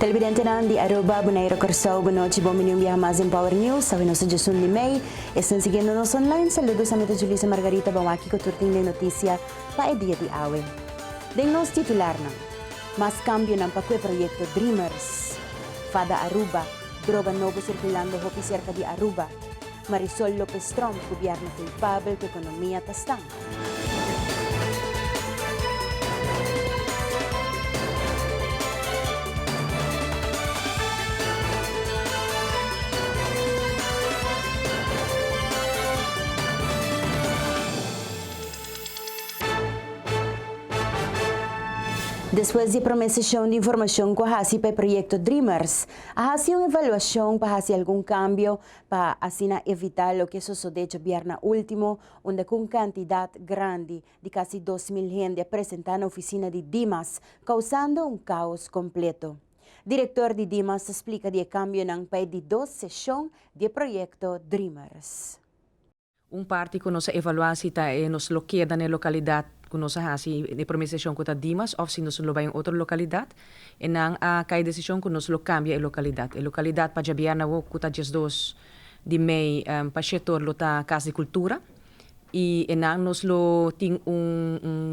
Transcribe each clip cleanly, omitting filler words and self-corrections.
Televidente nan di Aruba, Bonaire Corsao, boa noite, bom menino via mais em Power News, sabe nosso Jason Limei, estão seguindo nos online, saludos a meta Julissa Margarita, bom aqui com turting de notícia, pa é dia de awe. Den nos titular nan, mas cambio nan pa que proyecto Dreamers, Fada Aruba, droga novo circulando hopi cerca de Aruba, Marisol Lopez Trump, gobyerno culpable que economia tastang. Depois de promessação de informação com a HASI para o projeto Dreamers, a HASI uma avaliação para fazer algum cambio para assim evitar o que sucedeu no viernes último, onde com quantidade grande de quase 2.000 gente apresentar na oficina de Dimas, causando caos completo. Diretor de Dimas explica de cambio ng de 2 sessões do projeto Dreamers. Parte que nós evaluação nos loqueda na localidade que nós hasi de promessação que Dimas ou se nos loba em outra localidade e nang kay decisão que nos lo cambia a localidade. A localidade pa jabiana wo kuta just 2 de mei pa setor lo ta casa de cultura e nang nos lo ting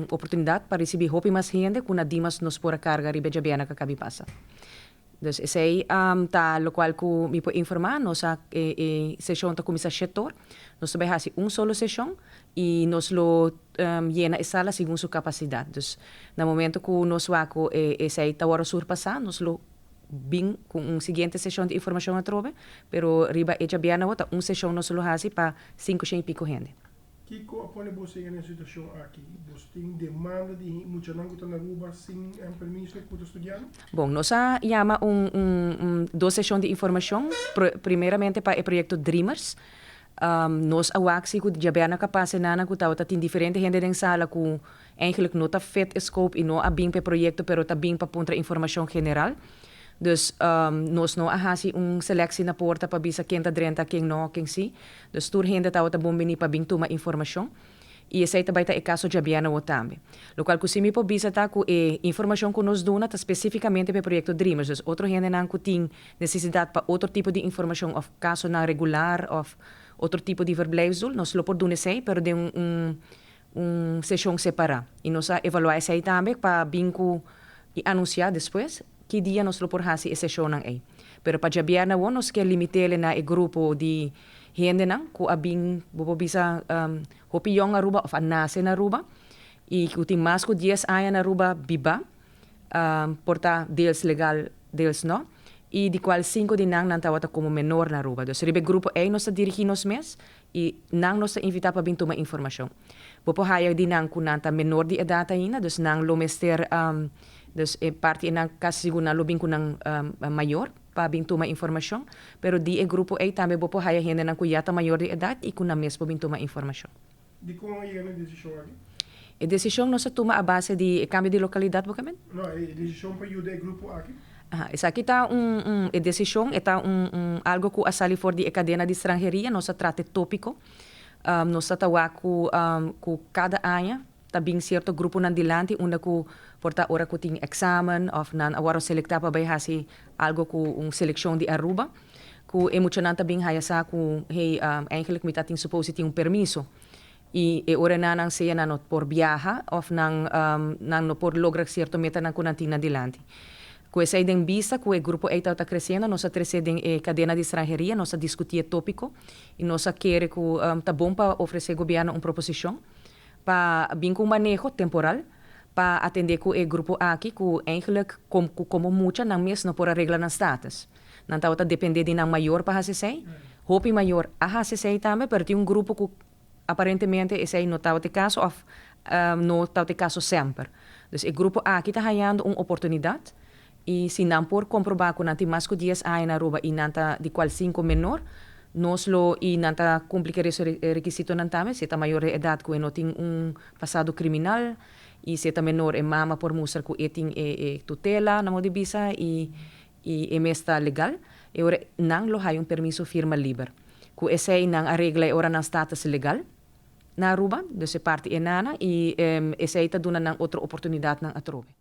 oportunidade para receber hopi mais gente kuna Dimas nos pora carga ribe jabiana ka kabi pasa. Dus esse ta lo qual ku mi po informar nossa sessão ta comissa setor nós vai hasi solo sessão e nós lo llena a sala segundo sua capacidade. Dus no momento que nós wako esse ta hora surpassar nós lo bing com seguinte sessão de informação a trove, pero riba e jabiana wata sessão nós lo hasi pa 500 e pico gente. Kiko, apone você na situação aqui, você tem demanda de muita não que na Aruba sem permisso para estudar? Bom, nós chama duas sessões de informação, primeiramente para o projeto Dreamers. Nós awaksi ku jabiana kapase nana ku tawta tin diferente gente den sala ku eigenlijk nota fit scope e no abing pe proyecto pero tabing pa puntra informação general. Dus nós no ahasi seleksi na porta pa bisa kenta drenta king no king si. Dus tur gente tawta bombini pa bing tuma informação. E esse aí também tá caso jabiana o tambe. Local ku simi po bisa ta ku informação ku nos dona ta especificamente pe proyecto Dreamers. Dus outro gente nan ku ting necessidade pa outro tipo de informação of caso na regular of outro tipo de verblijfsdoel. Nós lo podemos sei, pero de sessão separada. E nós evaluar esse aí também para binco e anunciar depois que dia nós lo por hasi essa sessão não é. Pero para jabiana wo nós quer limitar na grupo de gente não, ku abing bobo bisa hopi yong Aruba of anase na Aruba e ku ting mas ku 10 aya na Aruba biba porta deels legal deels no. E de qual 5 de nang tawata como menor na Aruba. Dus ribe grupo A nós dirigir nos mes e nang nós invitar para bintu uma informação. Bopo haya di nang kunanta menor de idade ainda, dus nang lo mester dus parte nang kasi siguna lo bin kunang maior para bintu uma informação, pero di grupo A também bopo haya gente nang kuyata maior de idade e kuna mes para bintu uma informação. De como é a decisão aqui? A decisão nós toma a base de cambio de localidade, bocamente? Não, a decisão para o grupo aqui. Essa aqui está decisão, está algo que a sali for de cadena de estrangeria, nós trata tópico, nós tawa com cada ano, tá bem certo grupo nan dilante, onde ku porta ora ku ting examen of nan awaro selecta pa bay hasi algo ku seleção de Aruba, ku emocionante tá bem haya sa ku hey eigenlijk mit ating suppose ting permiso. E ora nanang siya na not por viaja of nang no por lograr certo meta nan kunanting na dilante. Com essa ideia vista, com o grupo está crescendo, nós trazemos cadena de estrangeria, nós discutimos tópico e nós queremos que tá bom para oferecer ao governo uma proposição para vir com manejo temporal para atender com o grupo aqui, que eigenlijk como muita não mesmo por arreglar nas datas. Não está depender de não maior para HCC, hope maior a HCC também, mas tem grupo que aparentemente esse aí não está de caso ou não está de caso sempre. Então, o grupo aqui está ganhando uma oportunidade. E se não por comprovar que nanti mais que 10 anos na Aruba e nanta de qual 5 menor, nós lo e nanta cumprir esse requisito nantame, se está maior de idade que não tem passado criminal e se está menor é mama por mostrar que tem tutela na modo visa e está legal, e ora não lo hay permiso firma livre. Que esse aí não arregla ora na status legal na Aruba, dessa parte enana e esse aí está dando outra oportunidade na atrobe.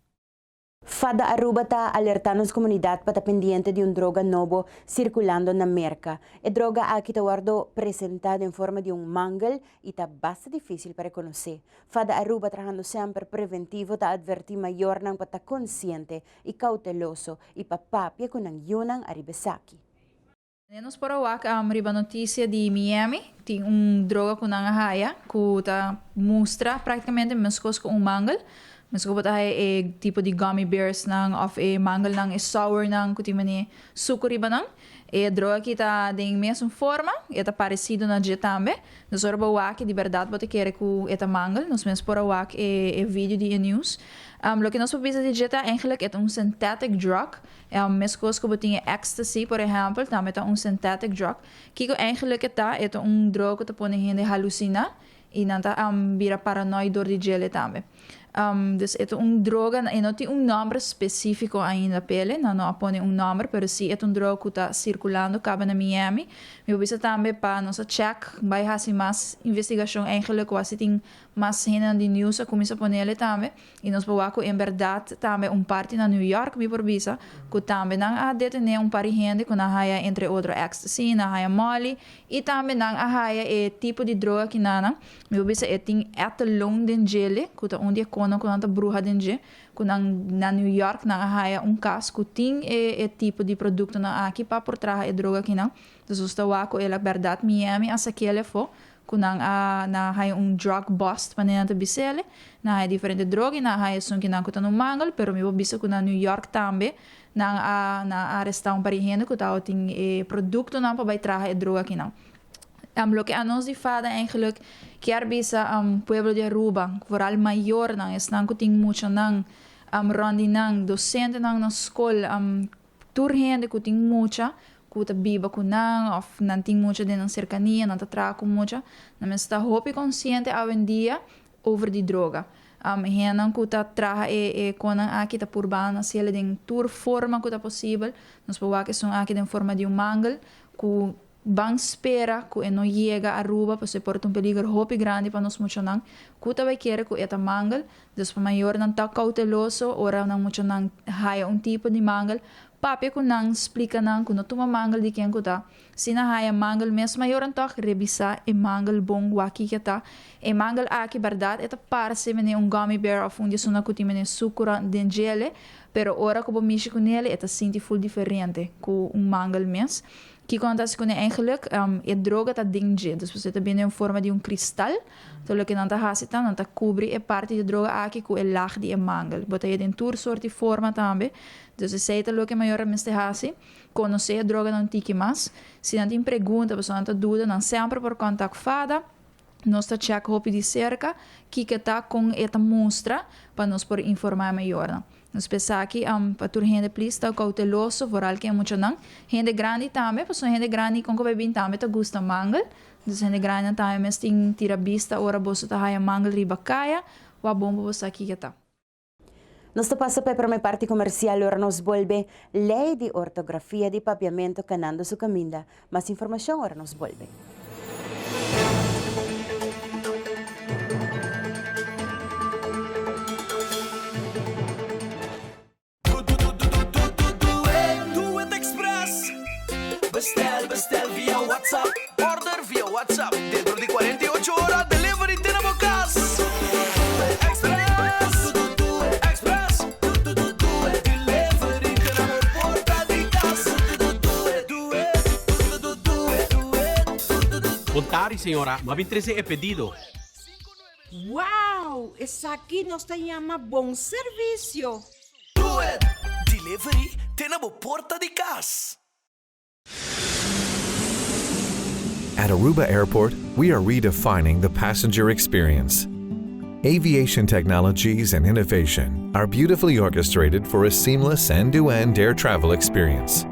Fada Aruba está alertando a comunidade para estar pendiente de droga novo circulando na merca. A droga aqui está apresentada em forma de mangal e está bastante difícil para reconhecer. Fada Aruba trabalhando sempre preventivo está advertir maior para estar consciente e cauteloso e para papia com ang yunang aribesaki. Nós por awak riba notícia de Miami, tem droga com nangahaya, que tá mostra praticamente mesmas coisas com mangal. Mas kung bata tipo de gummy bears nang of mangal nang sour nang kuti mani suco riba nang droga kita tem mesma forma, eta parecido na dia também. Nós orba wak de verdade bota querer ku eta mangal, nós mesmo por wak vídeo de news. Lo que nós precisa de dia eigenlijk é synthetic drug. Mesmo coisa que botinha ecstasy, por exemplo, também é synthetic drug. Kiko eigenlijk é droga que põe gente halucina e nanta vira paranoide door die gele também. Dus é droga, e não tem nome específico ainda pele, não apone nome, pero sim é droga que está circulando cabe na Miami. Eu vou também para nossa check, vai fazer mais investigação eigenlijk, quase tem mais gente de news a começar a pôr ele também. E nós vamos em verdade também parte na New York, me por visa, que também não há detener par de gente que não há entre outros ecstasy, não há molly, e também não há tipo de droga que não, me por visa tem etalon de gele, que tá onde kono com tanta bruxa dentro, que na New York não há caso que tem tipo de produto na aqui para por trás droga que não. Então está lá com ela verdade Miami essa que ele foi que não há drug bust para nenta bisele, não há diferente droga, não há som que não tá no mangal, pero me vou bisa que na New York também não há arrestar par de gente que tá tem produto não para vai trazer droga que não. Lo que a nós de fada eigenlijk quer bisa pueblo de Aruba, vooral maior nang es nang kuting mucho nang rondi nang docente nang na escola turhende kuting mucha kuta biba kunang of nanting mucha de nang cercania nang tatra com mucha na men sta hopi consciente hoje em dia over die droga. Henang kuta traha konang aqui ta purbana se ele den tour forma kuta possível nos pawa que são aqui den forma de mangal ku bang espera que não chega a Aruba para se porta peligro hopi grande para nós muito não kuta vai querer que eta mangal depois maior não tá cauteloso ora não muito não haya tipo de mangal papi ko nang explica nang kuno tuma mangal di quem kuta sina haya mangal mes maior não revisa mangal bom waki kita mangal aqui verdade eta parece mene gummy bear of onde suna kuti mene sucura dengele pero ora ko bomishi com ele eta sinti full diferente com mangal mes que acontece com eigenlijk droga tá dentro, dus você também em forma de cristal, então o que não tá hasita, não tá cobre parte de droga aqui com o laag de mangal, bota aí dentro tour sorte forma também, dus você tá o que maior meste hasi, conhecer a droga não tique mais, se não tem pergunta, pessoa não tá dúvida, não sempre por contato fada, nós tá check hopi de cerca, que tá com esta mostra para nós por informar maior, não. Nós pensamos aqui, para tur gente please, tá cauteloso, voral que é muito não. Gente grande também, pessoa gente grande com que bebem também tá gusta mangal. Dus gente grande também, mas tem tira vista, ora bolsa tá haya mangal riba kaya, wa bomba bolsa aqui que tá. Nós passa para uma parte comercial, ora nos volve lei de ortografia de papiamento canando su caminda. Mais informação, ora nos volve. Bestel via WhatsApp. Order via WhatsApp. Dentro de 48 horas, delivery tenemos gas. Express. Express. Delivery tenemos porta de casa. Contari, senhora, mas me trazer é pedido. Wow, essa aqui nos chama bom serviço. Do it. Delivery tenemos porta de casa. At Aruba Airport, we are redefining the passenger experience. Aviation technologies and innovation are beautifully orchestrated for a seamless end-to-end air travel experience.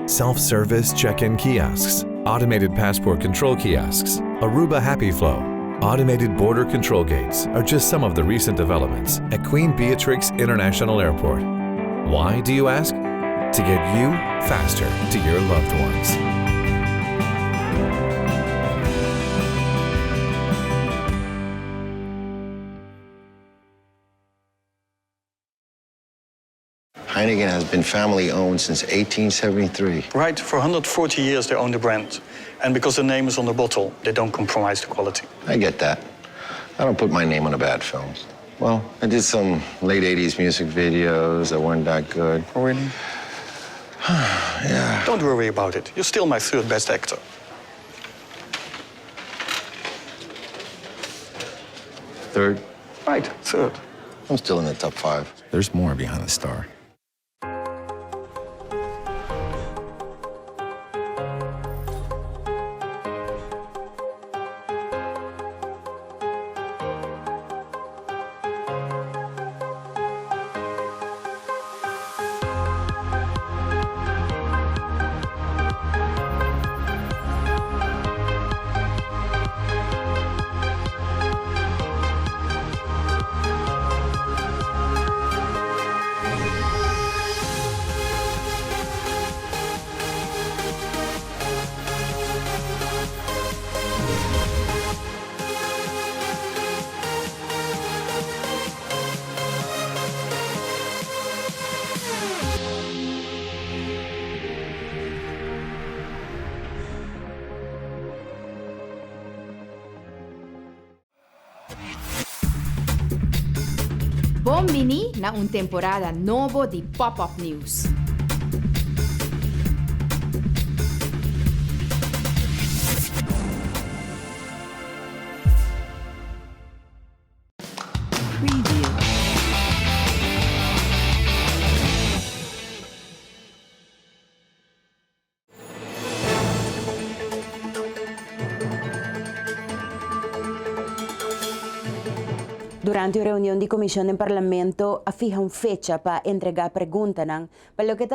Self-service check-in kiosks, automated passport control kiosks, Aruba Happy Flow, automated border control gates are just some of the recent developments at Queen Beatrix International Airport. Why, do you ask? To get you faster to your loved ones. Heineken has been family-owned since 1873. Right, for 140 years they own the brand. And because the name is on the bottle, they don't compromise the quality. I get that. I don't put my name on a bad film. Well, I did some late 80s music videos that weren't that good. Oh, really? Yeah. Don't worry about it. You're still my third best actor. Third, Right, third. I'm still in the top 5. There's more behind the star. Bom-mini na un temporada novo di Pop-Up News. Preview. Durante una reunión de comisión en Parlamento, fija una fecha para entregar preguntas para lo que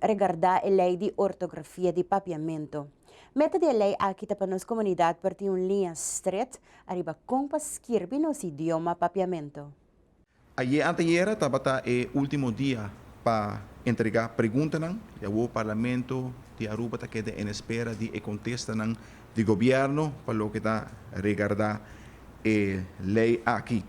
regarda la ley de ortografía de papiamento. Meta de lei aqui para nossa comunidade partir uma linha estreita arriba com para escrever nosso idioma papiamento. Ayer estava o último dia para entregar perguntas e o Parlamento de Aruba queda em espera de contestar do governo para o que está regarda a lei aqui.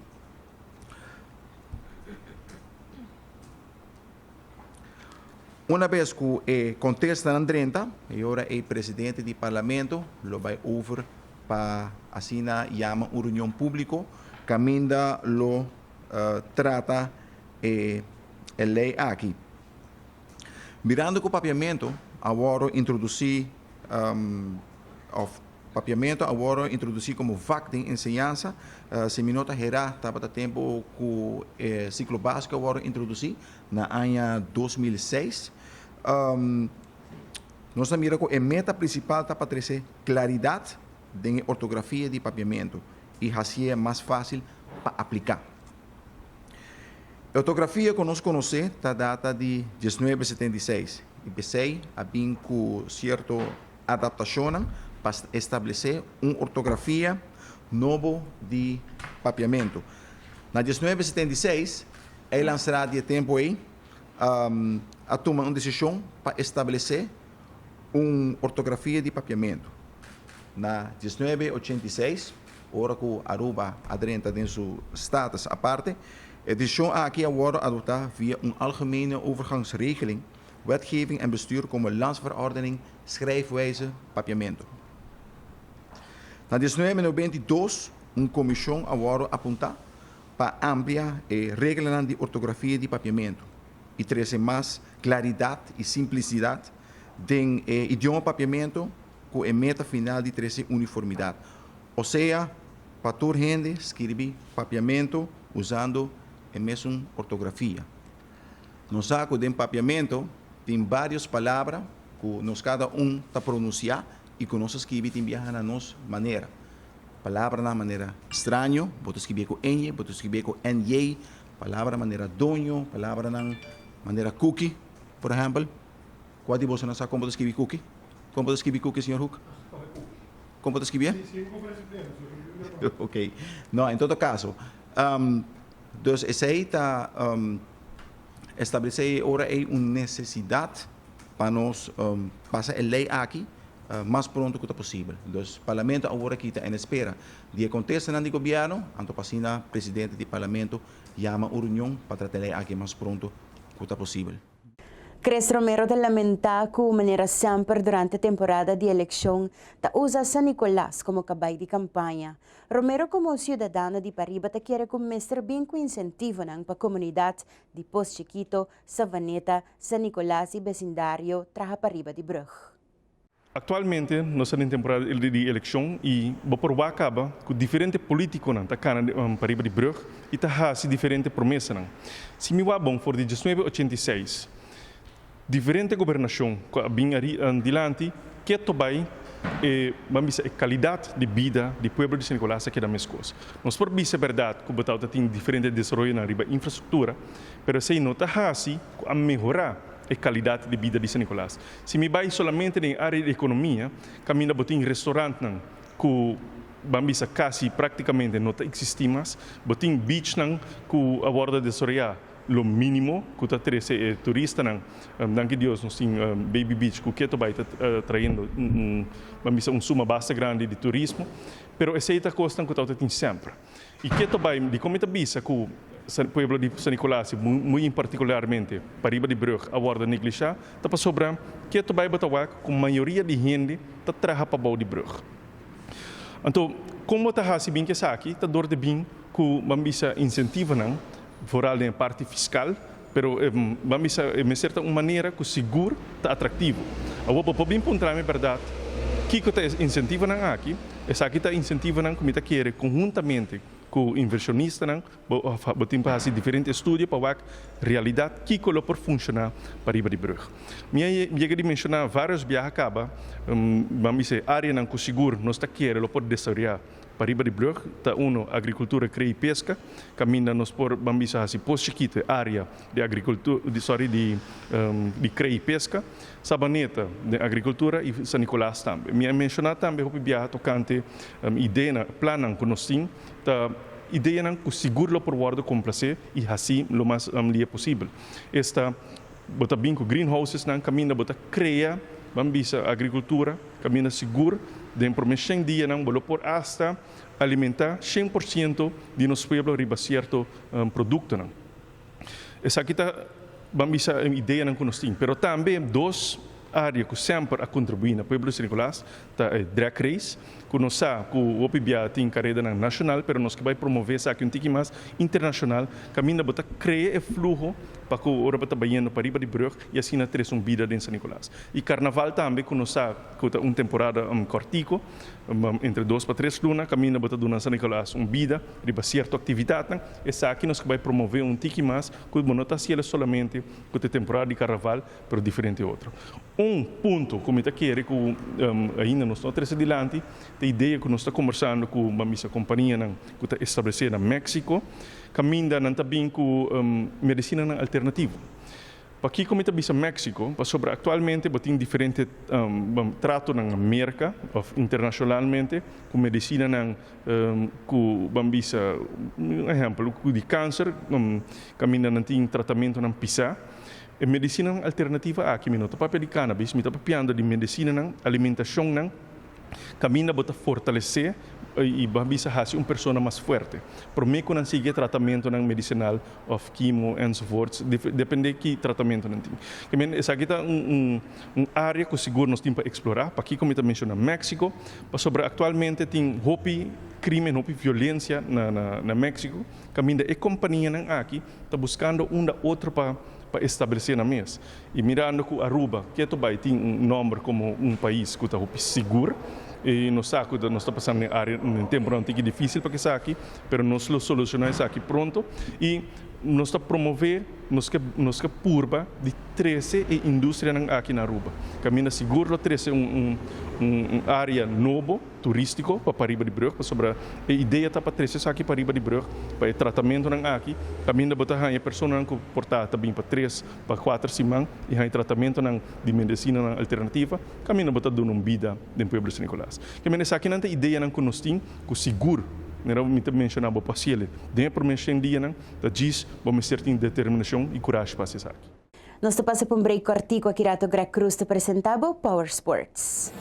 Uma vez que contesta na 30, agora o presidente do parlamento lo vai over para assinar chama uma reunião pública, caminda lo trata a lei aqui. Mirando com o papiamento, agora introduzir papiamento agora introduzir como vac de ensinança, se minota geral estava a tempo que o ciclo básico agora introduzir na ano 2006. Nós mira que a meta principal está para trazer claridade de ortografia de papiamento e assim é mais fácil para aplicar. A ortografia que nós conhecemos está data de 1976 e pensei a bem com certa adaptação para estabelecer uma ortografia nova de papiamento. Na 1976, ele lançará de tempo aí a tomar uma decisão para estabelecer uma ortografia de papiamento. Na 1986, hora que Aruba adrenta em seu status à parte, a decisão aqui agora adotar via uma algemene overgangsregeling, wetgeving en bestuur como landsverordening, schrijfwijze, papiamento. Na 1992, uma comissão agora aponta para ampliar a regra de ortografia de papiamento e trazer mais claridade e simplicidade do idioma papiamento com a meta final de trazer uniformidade. Ou seja, para toda gente escrever papiamento usando a mesma ortografia. No saco de papiamento tem várias palavras que nós cada está pronunciar e que nós escrevemos na nossa maneira. Palavra na maneira estranho, pode escrever com N, pode escrever com NJ, palavra na maneira dono, palavra na maneira cookie, por exemplo. Qual de vocês não sabe como pode escrever cookie? Como pode escrever cookie, Sr. Hook? Como pode escrever? Ok. Não, em todo caso, então, esse aí está estabelecer agora uma necessidade para nós passar a lei aqui mais pronto que possível. Então, o parlamento agora aqui está em espera de acontecer no governo, então para o presidente do parlamento chama uma reunião para tratar a lei aqui mais pronto que possível. Cres Romero te lamenta que manera sempre durante a temporada de eleição ta usa San Nicolás como cabay de campanha. Romero como cidadano de Pariba te quer começar bem com incentivo para a comunidade de Poço Chiquito, Savaneta, San Nicolás e vecindário traja Pariba de Brug. Atualmente, nós estamos em temporada de eleição e por acaba com diferentes políticos na Pariba de Brug e tá diferentes promessas. Se me va bom for de 1986, diferente governação que vem adiante, que também a qualidade de vida do povo de San Nicolás aqui da Mescos. Nós por é verdade que o Batal tem diferente desenvolvimento na infraestrutura, mas se não está assim, a melhorar a qualidade de vida de San Nicolás. Se me vai somente na área de economia, caminha botem restaurante que bambisa quase praticamente não existe mais, botem beach que a borda de Soria lo mínimo que está trazendo turista danke Deus nós tem Baby Beach que também está trazendo uma suma bastante grande de turismo, pero essa está custa que está tem sempre e que também de como está bisa que o povo de San Nicolás muito particularmente Pariba de Brug a borda negligenciar está para sobrar que também batawa com a maioria de gente está trabalhando para bau de Brug. Então como está assim bem que essa aqui está dor de bem que o bambisa incentiva foral na parte fiscal, pero vamos de certa maneira que o seguro está atrativo. Agora, para bem pontuar, é verdade, que está incentiva aqui, essa aqui está incentiva como está querer conjuntamente com o inversionista, botem para fazer diferentes estudos para ver a realidade que por funcionar para ir de Brug. Minha de mencionar vários viagens acaba, vamos dizer, área que o seguro não está querendo pode desarrollar. Pariba de Brug, está agricultura, cria e pesca, caminha nos por bambisa assim, Poço Chiquito, área de agricultura, de cria e pesca, Savaneta, de agricultura e San Nicolás também. Me mencionar também o viagem tocante ideia, plano que nós temos, ideia que o seguro por guarda complacer e assim o mais amplo possível. Esta bota bem com greenhouses, caminha bota cria, bambisa agricultura, caminha seguro. De promessa dia não vou por hasta alimentar 100% de nosso povo riba certo produto não. Essa aqui está vamos a ideia não conhecemos, pero também duas áreas que sempre a contribuir na povo de San Nicolás tá drag race, que nós sabe que o OPBA tem carreira nacional, pero nós que vai promover essa aqui um pouquinho mais internacional, caminha bota criar fluxo para que o Europa também no Pariba de Brug e assim na ter vida em San Nicolás. E Carnaval também que nós sabe que uma temporada cortico, entre 2 para 3 lunas, caminha bota do San Nicolás vida, riba certa atividade, essa aqui nós que vai promover um pouquinho mais, que não está sendo somente que a temporada de Carnaval, pero diferente outro. Ponto, como está querendo que ainda nós estamos adiante, a ideia que nós estamos conversando com uma companhia que está estabelecida no México, caminha também com medicina alternativa. Para aqui, como está no México, sobre atualmente, tem diferentes tratos na América, internacionalmente, com medicina com bambisa, exemplo, de câncer, caminha tem tratamento na PISA. A medicina alternativa aqui, não está papel de cannabis, está papiando de medicina, alimentação, caminha para fortalecer e bambisa hace uma pessoa mais forte. Por mim, quando sigue tratamento medicinal, of quimo, and so forth, depende de que tratamento não tem. Essa aqui é área que o seguro nós temos para explorar. Para aqui, como eu mencionei, México, sobre atualmente tem crime, violência na México. Caminha e companhia aqui está buscando outra para estabelecer na mesa. E mirando que Aruba, que também tem nome como país que está seguro, e nós estamos passando em área em tempo antigo difícil para que isso aqui, mas nós solucionamos isso aqui pronto e nós estamos promover nós que purba de 13 indústria aqui na Aruba. Caminha seguro 13 área novo turístico para Pariba de Brug, sobre a ideia está para 13 aqui Pariba de Brug, para tratamento aqui, caminha botar a pessoa que portar também para 3 para 4 semanas e há tratamento de medicina alternativa, caminha botar dando vida do povo de San Nicolás. Caminha essa aqui não tem ideia que nós temos com seguro. Não me mencionava para ele. Dentro da menção dia não, da diz, vamos ter determinação e coragem para isso aqui. Nós passamos por break cortico aqui rato Greg Cruz te apresentava Power Sports.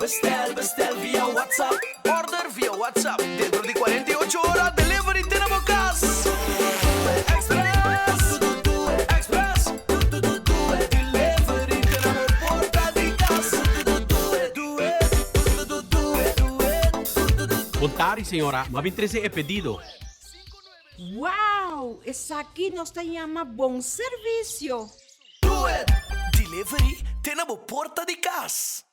Bestel via WhatsApp. Order via WhatsApp. Dentro di 48 ore, delivery tenemos casa. Express. Express. Delivery tenemos porta di casa. Contari, senhora, ma 23 é pedido. Wow, essa aqui nós llama bom serviço. Do it. Delivery tenemos porta di casa.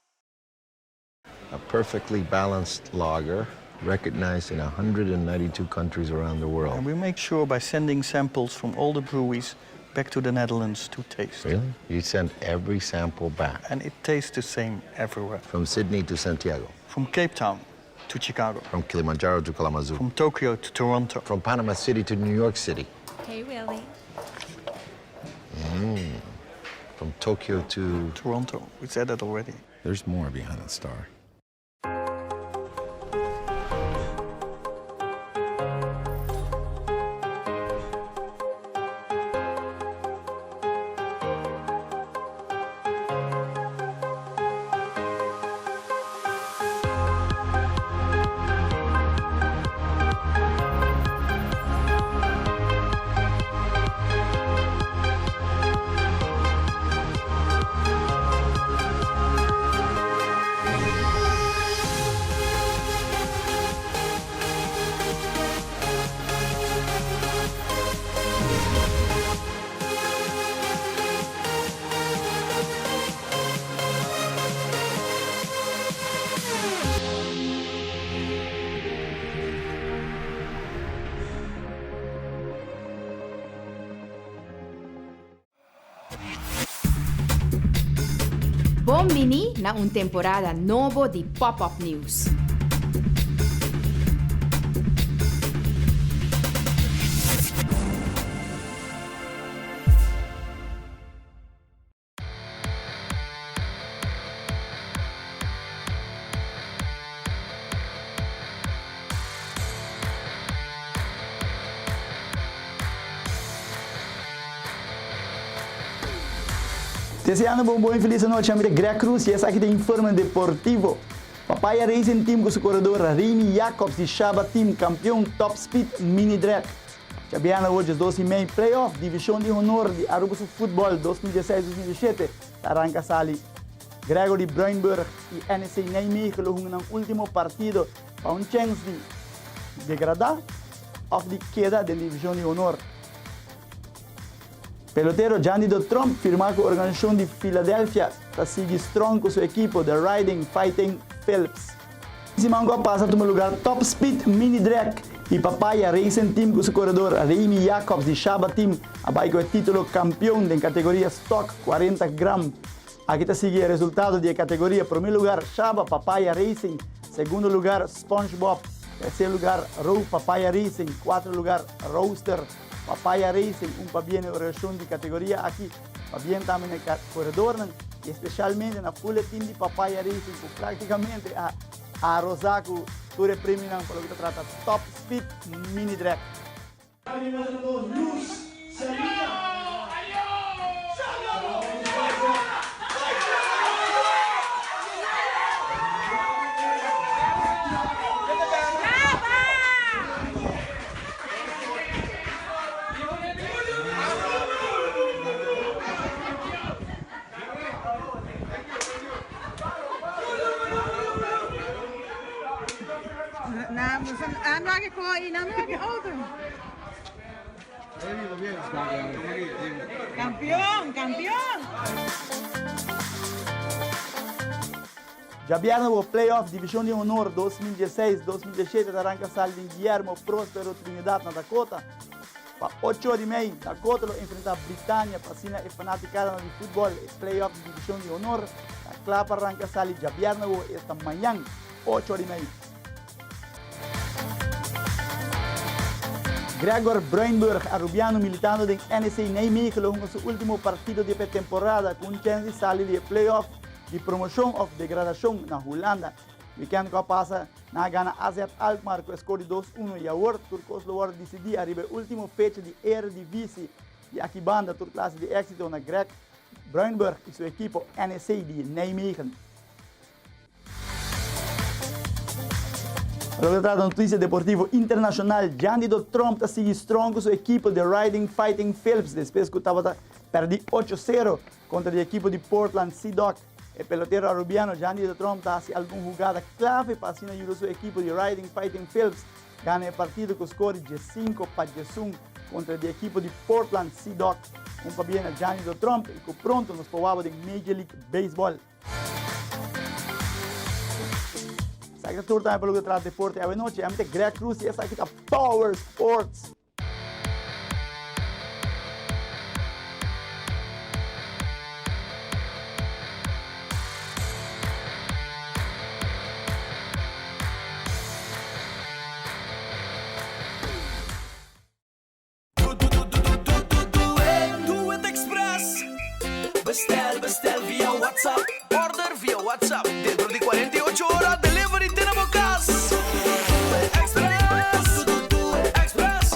A perfectly balanced lager, recognized in 192 countries around the world. And we make sure by sending samples from all the breweries back to the Netherlands to taste. Really? You send every sample back? And it tastes the same everywhere. From Sydney to Santiago? From Cape Town to Chicago. From Kilimanjaro to Kalamazoo? From Tokyo to Toronto. From Panama City to New York City? Hey, Willie. From Tokyo to... Toronto. We said that already. There's more behind that star. Bombini na un temporada novo di Pop-Up News. Deseando bom e feliz noite, chamo de Greg Cruz e essa aqui tem Informe Deportivo. Papaya Racing Team com seu corredor Remy Jacobs de Chaba Team, campeão Top Speed Mini Drag. Chabiana hoje 12,5 Playoff, Divisão de Honor de Aruba Futebol 2016-2017. Arranca sali Gregory Bruinburg e NC Nijmegen no último partido para um chance de degradar ou de queda da Divisão de Honor. Pelotero Gianni Do Trump firmou com a organização de Filadélfia para seguir strong com seu equipo, The Riding Fighting Phillips. Simango passa no lugar Top Speed Mini Drag e Papaya Racing Team com seu corredor Remy Jacobs de Chaba Team, abaixo o título campeão da categoria Stock 40 gram. Aqui está seguindo o resultado da categoria. Primeiro lugar Chaba Papaya Racing, segundo lugar SpongeBob, terceiro lugar Row Papaya Racing, quarto lugar Roaster Papaya Racing, para bem a organização de categoria aqui, para bem também no corredor, e especialmente na full team de Papaya Racing, que praticamente a Rosaco, todo o prêmio para o que trata Top Speed Mini Drag. Campeón, campeón. Já vieram o Playoff Divisão de Honor 2016-2017 arranca sal de Guillermo Próspero Trinidad na Dakota. Para 8h30, Dakota enfrenta a Britânia para cima e fanaticada de futebol Playoff Divisão de Honor. A clapa arranca sal de Viernes esta manhã, 8h30. Gregor Bruinburg, arubiano militando em NC Nijmegen, no seu último partido de pré-temporada com chance de sair de playoff de promoção ou degradação na Holanda. Weekend que passa na gana AZ Alkmaar com o score de 2-1 e agora Turcos Loar decidiu arribar a última fecha de Eredivisie e aqui banda tur classe de êxito na Greg Bruinburg e sua equipe NC de Nijmegen. Pelo que trata da notícia deportiva internacional, Gianni do Trump está seguindo strong com sua equipe de Riding Fighting Phillips, depois que estava perdi 8-0 contra a equipe de Portland Sea Dogs. O pelotero arubiano Gianni do Trump está haciendo alguma jogada clave para assim ajudar sua equipe de Riding Fighting Phillips ganha o partido com o score de 5-1 contra a equipe de Portland Sea Dogs. Para bem a Gianni do Trump e que pronto nos provável de Major League Baseball. Sa que turta pelo que trata de deporte a noite, é muito Greg Cruz e essa aqui tá Power Sports. Bestel via WhatsApp. Order via WhatsApp. Dentro de 48 horas, delivery tenemos casa. Express. Express.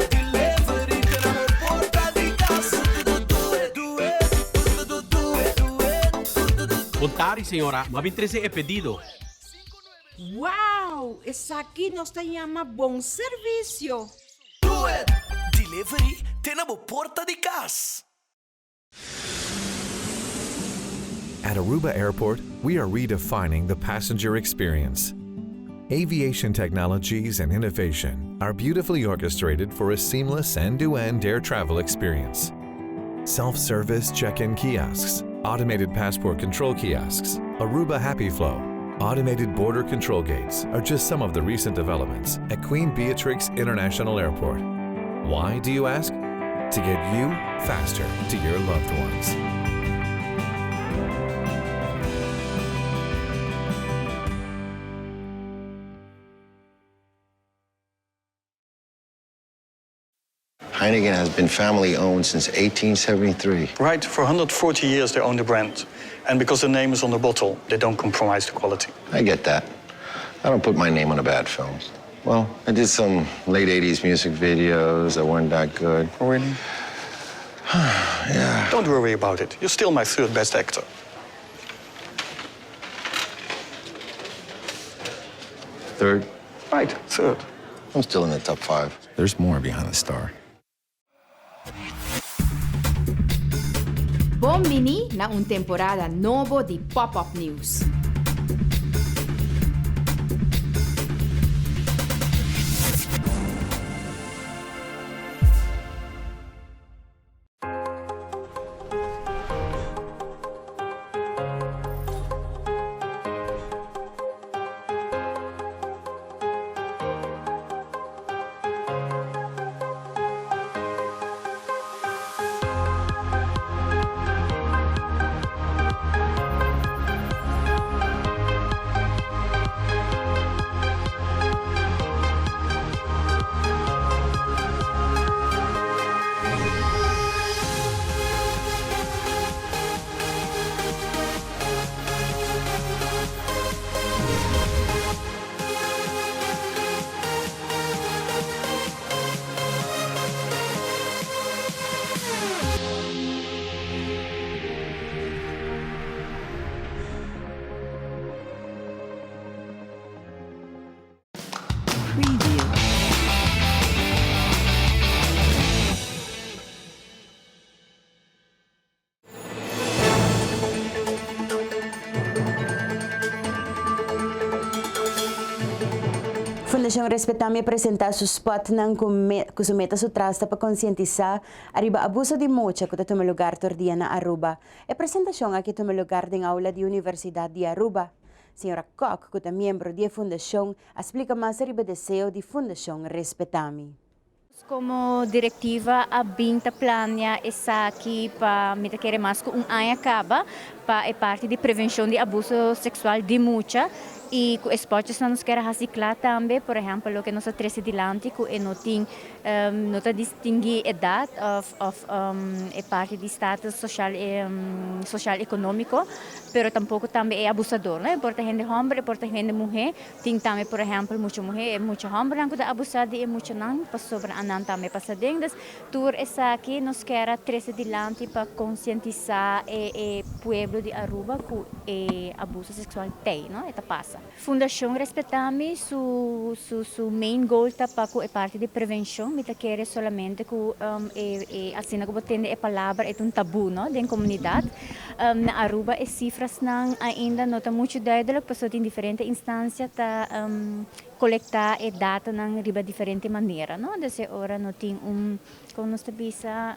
Delivery tenemos porta de casa. Contari, senhora. Mabin 13 é pedido. Wow, essa aqui nós llama bom serviço. Do it. Delivery tenemos porta de casa. At Aruba Airport, we are redefining the passenger experience. Aviation technologies and innovation are beautifully orchestrated for a seamless end-to-end air travel experience. Self-service check-in kiosks, automated passport control kiosks, Aruba Happy Flow, automated border control gates are just some of the recent developments at Queen Beatrix International Airport. Why, do you ask? To get you faster to your loved ones. Heineken has been family-owned since 1873. Right, for 140 years they own the brand. And because the name is on the bottle, they don't compromise the quality. I get that. I don't put my name on the bad films. Well, I did some late 80s music videos that weren't that good. Oh, really? Yeah. Don't worry about it. You're still my third best actor. Third? Right, third. I'm still in the top 5. There's more behind the star. Bombini na un temporada novo di Pop-Up News. Fundação Respetame apresentar su spot ng kusumeta su trasta para conscientizar arriba abuso de mocha que toma lugar tordia na Aruba. A apresentação aqui toma lugar em aula de Universidade de Aruba. Senhora Koch, que é membro da fundação, explica mais arriba deseo de Fundação Respetame. Como directiva, a binta plania essa aqui para me querer mais com ano acaba para parte de prevenção de abuso sexual de mucha e com esportes nos quer reciclar também, por exemplo, o que nós treze dilante que não tem não distingue idade é parte de status social social econômico, pero tampouco também é abusador, né? Porta gente homem, porta gente mulher, tem também, por exemplo, muita mulher, muita homem que abusado e muito não, para sobre anan também passadendas. Tour essa aqui nos quer treze dilante para conscientizar o povo de Aruba que abuso sexual tem, não? Eta passa. passa. Fundação Respetar-me, su main goal tá para é parte de prevenção, me quer solamente que assim como tem a palavra é um tabu, não, da comunidade. Na Aruba as cifras não ainda não tá muito duidelijk, porque tem diferentes instâncias tá coletar e data ng riba diferente maneira, no? Desse ora no ting como nós tabisa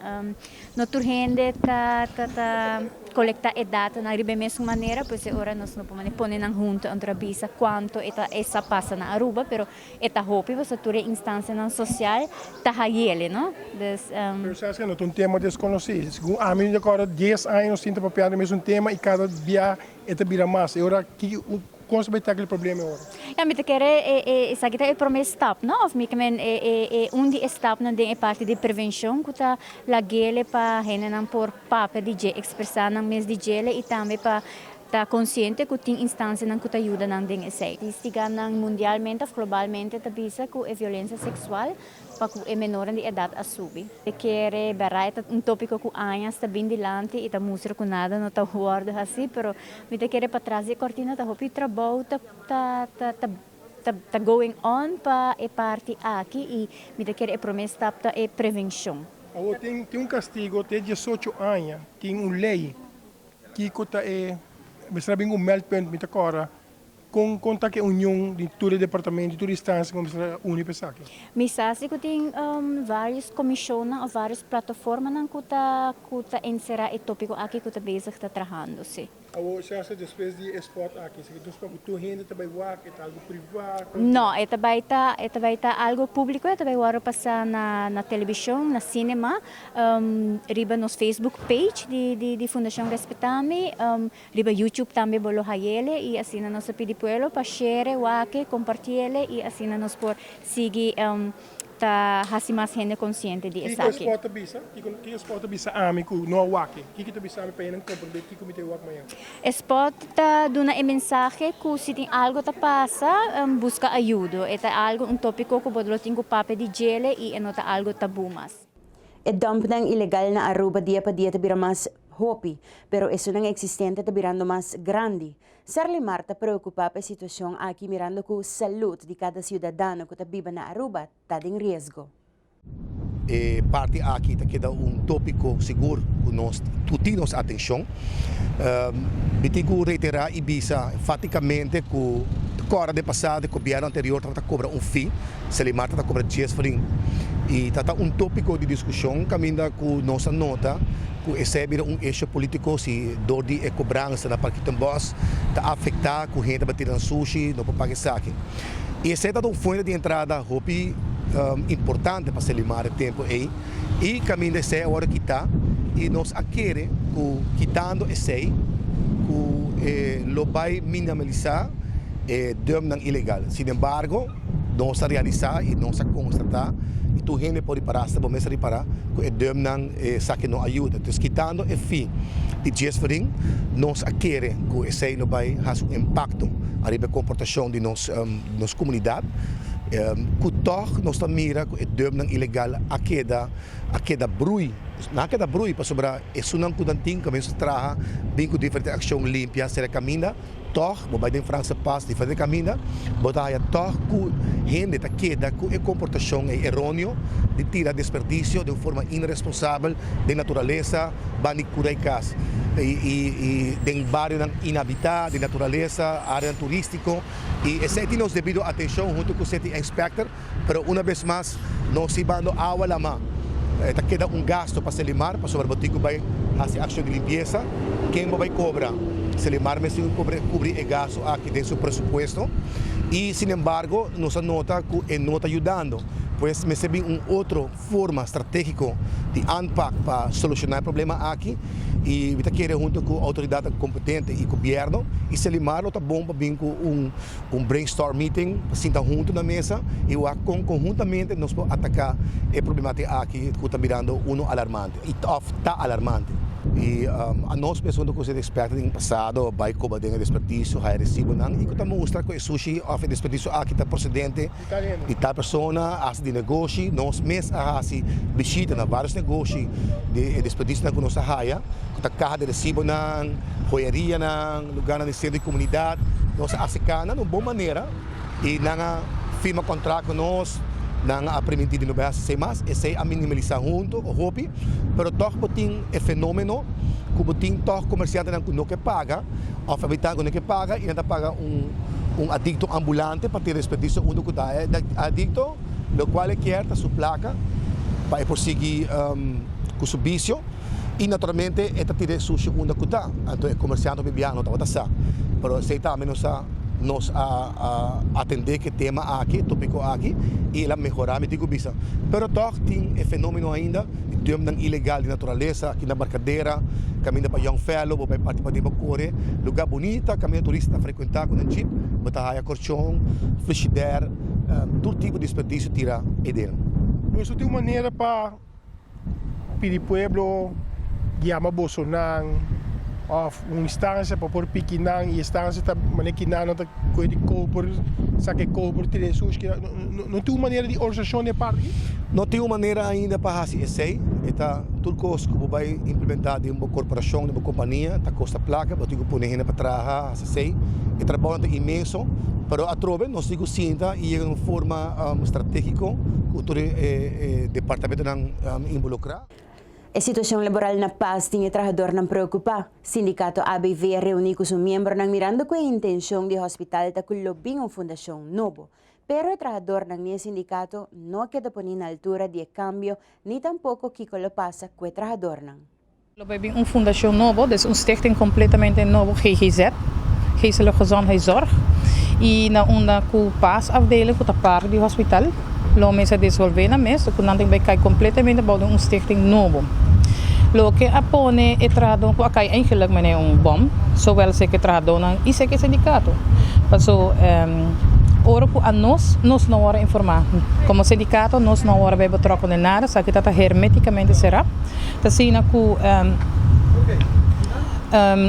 no turhende ta coletar e data na riba mesma maneira, pois ora nós no pomane pone nang junto entre bisa quanto essa passa na Aruba, pero eta hopi você ture instância não social ta hayele, no? Pero sabes que no é um tema desconhecido. Segundo a mim agora 10 anos tinha papiado mesmo tema e cada dia eta vira mais. E ora que como se vai ter aquele problema agora? Ja, met de keren zeg ik dat een stap, no? Of ik men die stap na den parte de prevenção, que tá la gele pa henen por pape DJ expressar na mes DJ e também pa tá consciente que tem instância na que ajuda na den esse. Estiga na mundialmente ou globalmente tá bisa que a violência sexual para que menores de idade a subir. Eu quero berai tópico que anhas está bem dilante e tá música com nada não tá guardo assim, pero me te quero para trás e cortina tá hopi trabalho tá going on para a parte aqui e me te quero promessa tá é prevenção. Tem castigo até 18 anos, tem lei que tá mas sabe meldpunt met agora com que união de todo o departamento, de toda instância como se une pessoa. Misasi que tem várias comissões ou várias plataformas que tá inserar o tópico aqui que tá bezig tá trabalhando se. Você acha depois de esporte aqui, se tu rende também work, é algo privado? Não, é também tá algo público, é também agora passar na televisão, na cinema, riba nos Facebook page de Fundação Respetar-me, riba YouTube também bolo hayele e assim nós pedi pueblo para share, wake, compartilhar e assim nós por seguir tá hasi mais gente consciente de isso aqui. Que esporte bisa ami ku no wake. Que tu bisa ami para não compreender que comité wake manhã. Esporte tá dando a mensagem que se tem algo tá passa, busca ajuda. É tá algo tópico que bodlo tem que pape de gele e não tá algo tabu mas. E dump ng ilegal na Aruba dia pa dia tabira mas hopi, pero eso nang existente tabirando mas grande. Sarli Marta preocupa pa sitwasyon aqui mirando ku saúde de cada cidadano que tabiba na Aruba tá em risco. Parte aqui tá queda tópico seguro que nós tutimos atenção. Bitigo reiterar e bisa faticamente que agora de passado o governo anterior tá cobra fee, Sarli Marta tá cobra 10 frim. E tá tópico de discussão caminda com nossa nota que esse é eixo político se dor de cobrança na Parque Boss tá afetar com gente batendo sushi no papai saque. E esse é fonte de entrada hopi importante para se limar o tempo aí e caminho esse hora que tá e nós aquele que quitando esse que lo vai minimalizar dom não ilegal. Sin embargo, nós realizar e nós constatar e tu gente pode parar, se você reparar, que o dom não saque não ajuda. Então, quitando o fim de Jesfering, nós queremos que esse não vai ter um impacto na comportação de nossa comunidade. Que toch nós mira que o dom não ilegal a queda brui. Na queda brui para sobrar, isso não pode ter que nós traga bem com diferente ação limpa, será caminha. Toch, vai em França passa diferente caminho, botar toch que gente tá queda com a comportação errônea de tirar desperdício de uma forma irresponsável de natureza, bani curaicas e de bairro inabitado de natureza, área turístico e esse nós devido atenção junto com o city inspector, pero uma vez mais nós ibando água lama. Tá queda gasto para se limar, para sobre botico vai fazer ação de limpeza, quem vai cobrar? Se limar mas cobrir o gasto aqui dentro do presupuesto e, sin embargo, nossa nota que não está ajudando, pois recebe outra forma estratégica de ANPAC para solucionar o problema aqui e está querendo junto com a autoridade competente e governo e se limar está bom para vir com brainstorm meeting, sentar junto na mesa e conjuntamente nós podemos atacar a problemática aqui que está mirando alarmante e está alarmante. E a nós pensando que os expertos no passado vai cobrar de desperdício, vai receber não e que estamos mostrando que o sushi oferece desperdício aqui está procedente de tal pessoa as de negócio nós mesmos assim visita na vários negócios de desperdício na nossa área que está carga de recibo na joieria na lugar na centro de comunidade nós africana, de uma boa maneira, e não firma contrato com nós, não há permitido no Brasil, sem mais, e sei a minimalizar junto, o hobby, mas toch tem o fenômeno, que tem toch comerciante não que paga, ou fabricante não que paga, e ainda paga adicto ambulante para ter desperdício onde que dá. Adicto, o qual quer a sua placa, para prosseguir com o seu vício, e naturalmente esta tira sua segunda cuta, então é comerciante bibiano tá votasa, pero sei também nos atender que tema aqui, tópico aqui, e ela melhorar, me digo bisa. Pero toch tem fenômeno ainda, de ilegal de natureza, aqui na Barcadeira, caminho para Young Fellow, vai partir para Core, lugar bonito, caminho turista frequentar com o jeep, botar a colchão, frigideira, todo tipo de desperdício tira e dele. Isso tem uma maneira para pedir pueblo, guiar Bolsonaro, uma instância para pôr piquinang, e instância para manequinar, não coisa de copor, saque copor, ter suas que não tem uma maneira de organização de parte. Não tem uma maneira ainda para fazer isso. Está tudo coisa que vai implementar de uma corporação, de uma companhia, está costa placa, eu tenho que pôr para trabalhar, sei. E trabalho é imenso, mas a trove nós digo sinta e de uma forma estratégica, o departamento não involucrar. A situação laboral na paz tinha trabalhador não preocupa. Sindicato ABV reuniu com seus membros não mirando com a intenção de hospital ta kulobing uma fundação novo. Pero o trabalhador não sindicato não queda por na altura de cambio, nem tampouco que lo passa com o trabalhador não. Lobby uma fundação novo, dus een stichting completamente novo GGZ, Geestelijke Gezondheidszorg. E na uma paasafdeling com a parte do hospital. Lo mesa desenvolver na mesa, que não tem que cair completamente para uma stichting novo. Lo que apone é trabalhador com a cai eigenlijk meneer bom, zowel se que trabalhador e se que sindicato. Passo ora que a nós não hora informar. Como sindicato nós não hora vai trocar de nada, só que está hermeticamente será. Tá sina que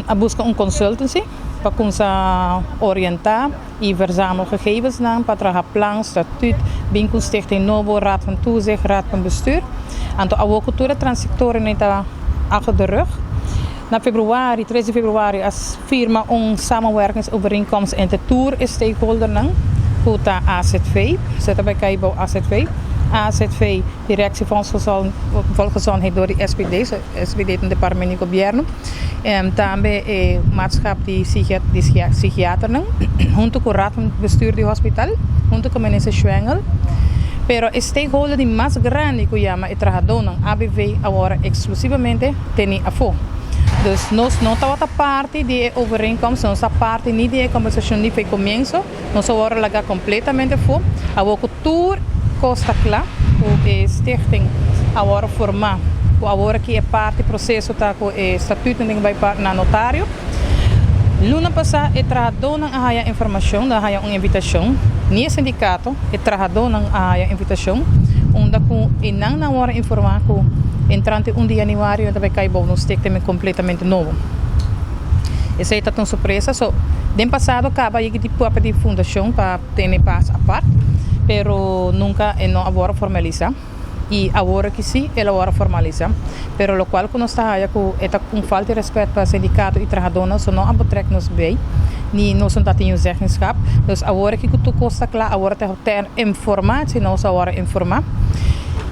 a busca consultancy para começar a orientar e verzamelen gegevens para trabalhar plan, statuut, bingo stichting novo, raad van toezicht, raad van bestuur. Aantal avocatura transitoren está achter de rug. Na februari, 13 februari, as firma samenwerkingsovereenkomst en de tour is stakeholder com a AZV, zitten bij Kaibo AZV. AZV, Directie Volksgezondheid door de SPD, SPD het departement de governo. Também maatschap die psychiater, junto com o raad van bestuur do hospital, junto com o minister Schwengel. Pero o stakeholder die mais grande que chama é trabalhador na ABV agora exclusivamente tem a FO. Dus nós não estamos parte de overeenkomst, nós estamos parte nem de conversação de começo, nós agora largar completamente FO. A cultura costa claro, o stichting agora formar, agora que é parte do processo tá com o estatuto nem vai para na notário. Luna passada é trabalhador na área informação, na área uma invitação, nem sindicato é trabalhador na área invitação, onde com e não na hora informar com entrante 1 de janeiro ainda vai cair bom no stichting completamente novo. Essa é uma surpresa, so den passado acaba aí que tipo de fundação para ter passo a parte, pero nunca é não agora formalizar. E agora que sim, ela agora formaliza. Pero lo qual que nós está aí com falta de respeito para o sindicato e trabalhadores, não abetrek nos bem, nem nós não temos zeggenschap. Dus agora que tu costa claro, agora ter informatie, nós agora informar.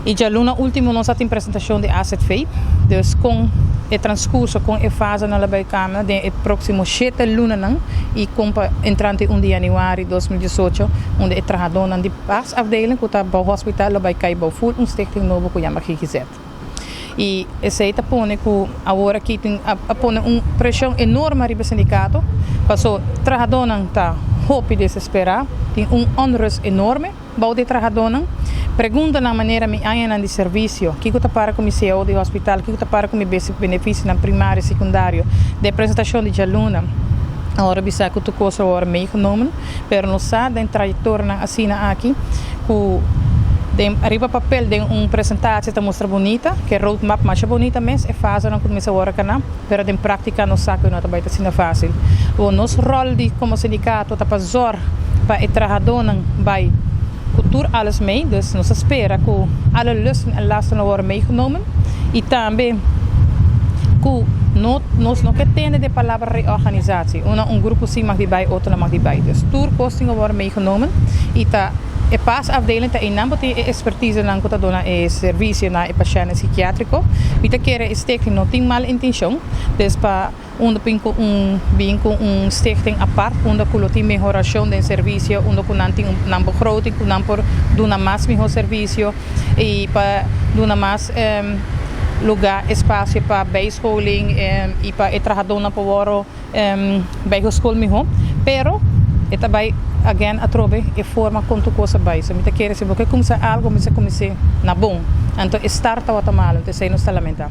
E já no último nós temos apresentação de AZV, dus com o transcurso, com a fase na Câmara, de próximo 7 lunas, e com entrante 1 de janeiro de 2018, onde o trabalhador de paasafdeling, que está no hospital, vai cair para full, stichting novo que chama GGZ. E essa é que agora que tem uma pressão enorme no sindicato, porque o trabalhador está hope desesperar, tem onrust enorme, para o trabalhador. Pergunta na maneira me ainda de serviço, que está para com o CEO do hospital, que está para com o benefício na primária e secundária, de apresentação de aluna. Agora bisa que tu coisa agora meegenomen, pero não sabe da trajetória na assina aqui, que arriba papel de apresentação está mostra bonita, que é roadmap mais bonita mesmo, é fácil não começar agora canal, pero de prática não sabe que não está bem assim fácil. O nosso rol de como sindicato está para zorg para o trabalhador vai cultuur alles mee, dus nós espera que alle lusten en lasten worden meegenomen. E também que Nos no que tiene de palabra reorganisatie. Un grupo sim mag die bij, otro mag die bij. Dus tourkostingen worden meegenomen. E paasafdeling ta inambo te expertise lang ko ta dona servicio na paciente psiquiátrico. Mita kere stichting no ting mal intention. Dus pa onder pinko stichting apart onder kuloti mejoración de servicio onder kunanting nan begroting kunan por duna más mejor servicio e pa duna más lugar espacio para bijscholing e para trabajador por woro bijschool mejor. Pero eta by again atrobe e forma conto cosa by so mita querer se porque começa algo me se comece na bom então starta o tamalo te sei nos lamenta.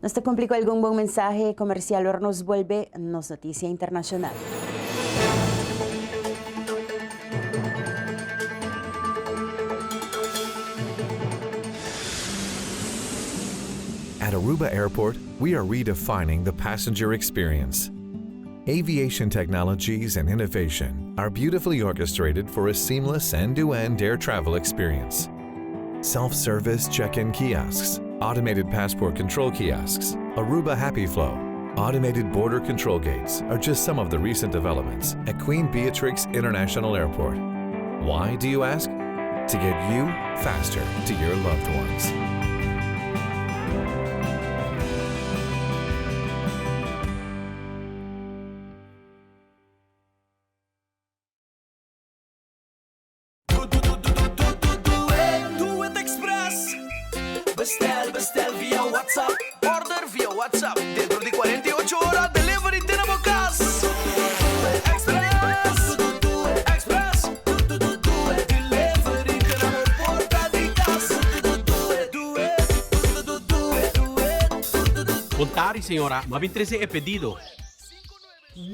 Nos te complicó algún buen mensaje comercial o nos vuelve nos noticia internacional. At Aruba Airport, we are redefining the passenger experience. Aviation technologies and innovation are beautifully orchestrated for a seamless end-to-end air travel experience. Self-service check-in kiosks, automated passport control kiosks, Aruba Happy Flow, automated border control gates are just some of the recent developments at Queen Beatrix International Airport. Why, do you ask? To get you faster to your loved ones. Bestel via WhatsApp. Order via WhatsApp. Dentro di 48 ore delivery tenemos casa. Express. Express. Delivery tenemos porta di casa. Contari, señora. Mabin 13 é pedido.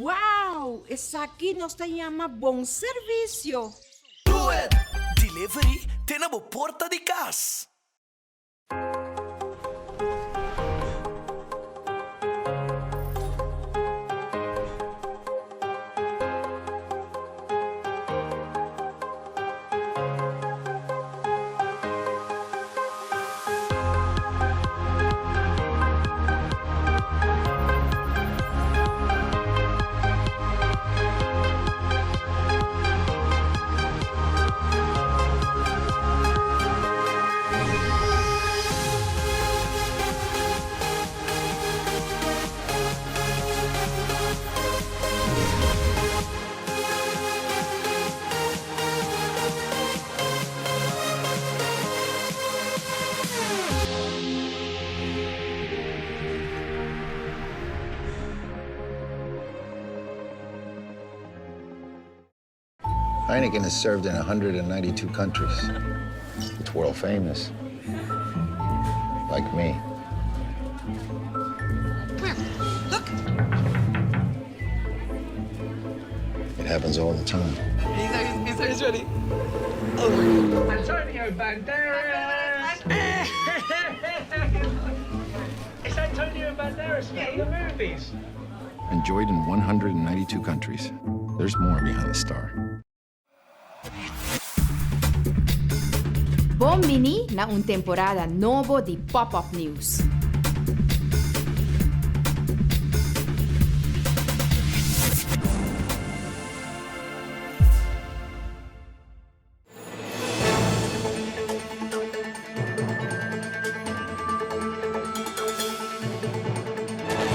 Wow, essa aqui nos llama bom serviço. Do it. Delivery tenemos porta di casa. Heineken is served in 192 countries. It's world famous. Like me. Look. It happens all the time. He's ready. Antonio Banderas! It's Antonio Banderas from the movies. Enjoyed in 192 countries. There's more behind the star. Bom mini na un temporada novo di Pop-Up News.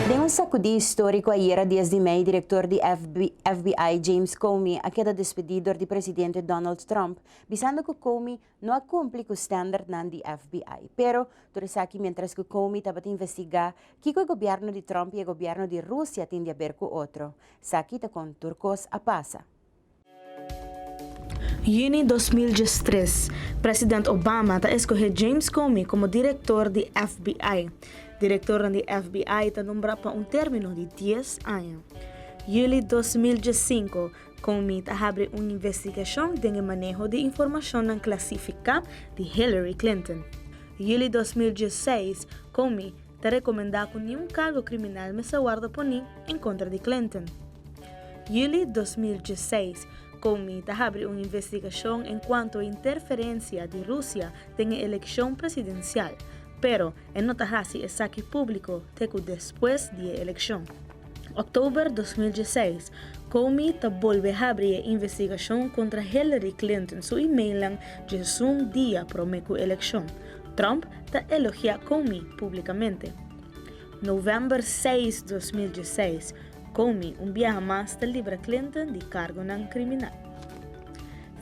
De un sacudi histórico ayer, 10 de maio, diretor de FBI James Comey ha queda despedido de presidente Donald Trump, visando que Comey não cumpre com o standard de FBI. Pero, tu sabe, mientras que Comey estava a investigar que o governo de Trump e o governo de Rússia têm a ver com outro, Saki está com turcos a passa. Juni 2013, presidente Obama ta escolheu James Comey como diretor de FBI. Diretor de FBI está nombrado para término de 10 anos. Julho 2015, Comey abre uma investigação de manejo de informação classificada de Hillary Clinton. Julho 2016, Comey está recomendado que nenhum cargo criminal me se guarda por em contra de Clinton. Julho 2016, Comey abre uma investigação em quanto à interferência de Rússia na eleição presidencial. pero en notahasi es saque público teco después de la elección. Octubre 2016, Comey ta volve a abrir investigación contra Hillary Clinton su email de un día promeco elección. Trump ta elogia Comey públicamente. November 6, 2016, Comey un viaje más ta libra Clinton de cargo nan criminal.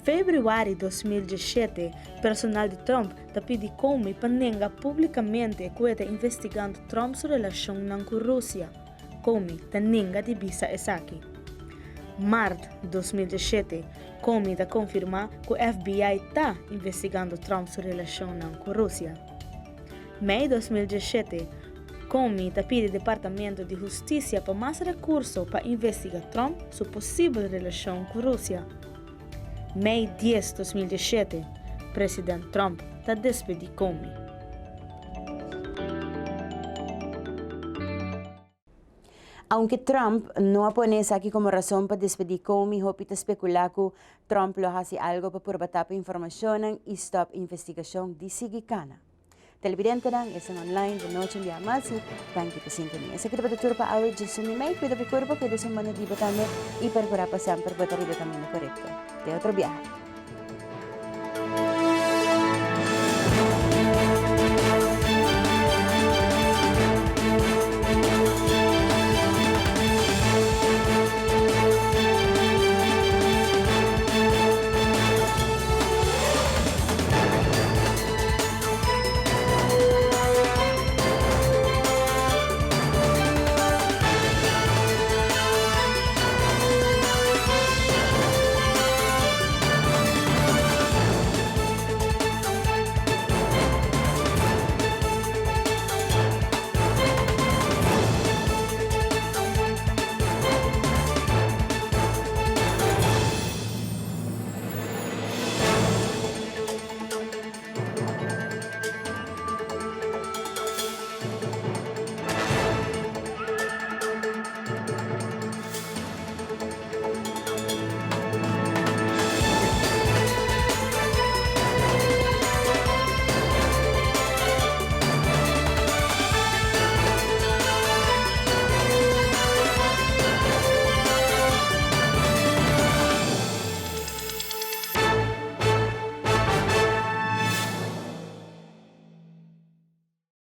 Februari 2017, personal de Trump ta pidi Comey panenga públicamente que investigando Trump su relación con Rusia. Comey ta nenga di bisa esaki. Mart 2017, Comey ta confirma que o FBI ta investigando Trump su relación con Rusia. Mei 2017, Comey ta pide Departamento de Justicia para más recursos para investigar Trump su posible relación con Rusia. Mei 10, 2017, Presidente Trump ta despedi Comey. Aunque Trump no pone aquí como razón para despedir Comey, hopita especula que Trump lo hace algo para porbatar información y stop investigación de Sigicana. Televidente es online de noche en más y thank you por sintonía. Esa que te turpa para ahora Jesús mi mail, cuida por cuerpo, cuida su mano de batame y percora pasar por botar y también correcto. De otro viaje.